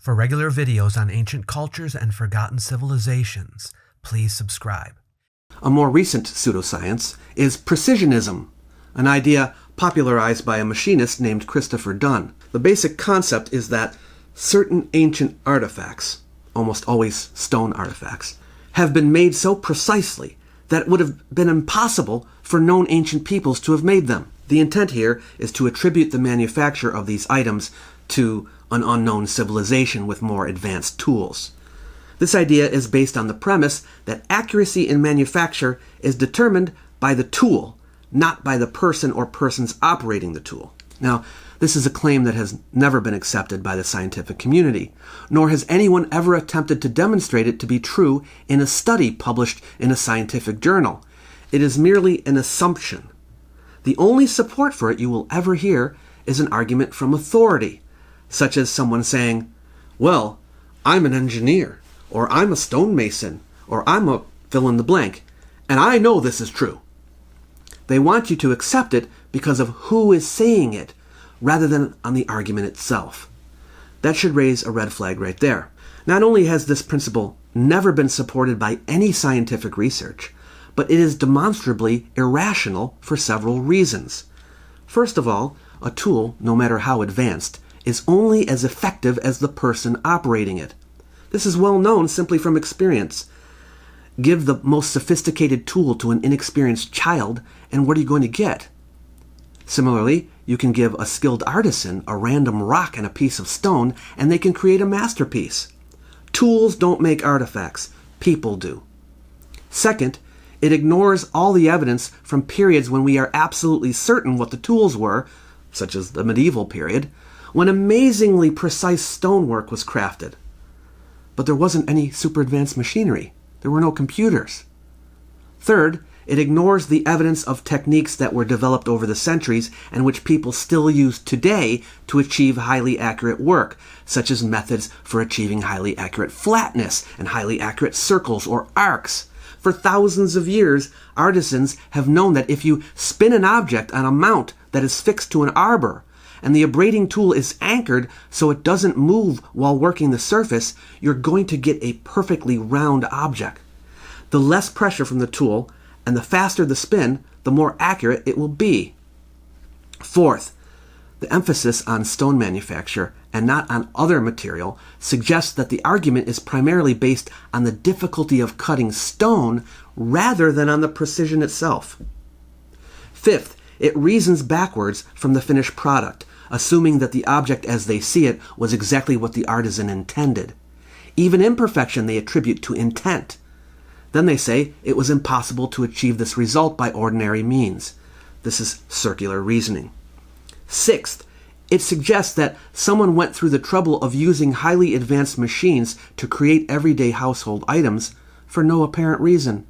For regular videos on ancient cultures and forgotten civilizations, please subscribe. A more recent pseudoscience is precisionism, an idea popularized by a machinist named Christopher Dunn. The basic concept is that certain ancient artifacts, almost always stone artifacts, have been made so precisely that it would have been impossible for known ancient peoples to have made them. The intent here is to attribute the manufacture of these items to an unknown civilization with more advanced tools. This idea is based on the premise that accuracy in manufacture is determined by the tool, not by the person or persons operating the tool. Now, this is a claim that has never been accepted by the scientific community, nor has anyone ever attempted to demonstrate it to be true in a study published in a scientific journal. It is merely an assumption. The only support for it you will ever hear is an argument from authority, such as someone saying, well, I'm an engineer, or I'm a stonemason, or I'm a fill in the blank, and I know this is true. They want you to accept it because of who is saying it, rather than on the argument itself. That should raise a red flag right there. Not only has this principle never been supported by any scientific research, but it is demonstrably irrational for several reasons. First of all, a tool, no matter how advanced, is only as effective as the person operating it. This is well known simply from experience. Give the most sophisticated tool to an inexperienced child, and what are you going to get? Similarly, you can give a skilled artisan a random rock and a piece of stone, and they can create a masterpiece. Tools don't make artifacts. People do. Second, it ignores all the evidence from periods when we are absolutely certain what the tools were, such as the medieval period, when amazingly precise stonework was crafted. But there wasn't any super advanced machinery. There were no computers. Third, it ignores the evidence of techniques that were developed over the centuries and which people still use today to achieve highly accurate work, such as methods for achieving highly accurate flatness and highly accurate circles or arcs. For thousands of years, artisans have known that if you spin an object on a mount that is fixed to an arbor, and the abrading tool is anchored so it doesn't move while working the surface, you're going to get a perfectly round object. The less pressure from the tool, and the faster the spin, the more accurate it will be. Fourth, the emphasis on stone manufacture and not on other material suggests that the argument is primarily based on the difficulty of cutting stone rather than on the precision itself. Fifth, it reasons backwards from the finished product, assuming that the object as they see it was exactly what the artisan intended. Even imperfection they attribute to intent. Then they say it was impossible to achieve this result by ordinary means. This is circular reasoning. Sixth, it suggests that someone went through the trouble of using highly advanced machines to create everyday household items for no apparent reason.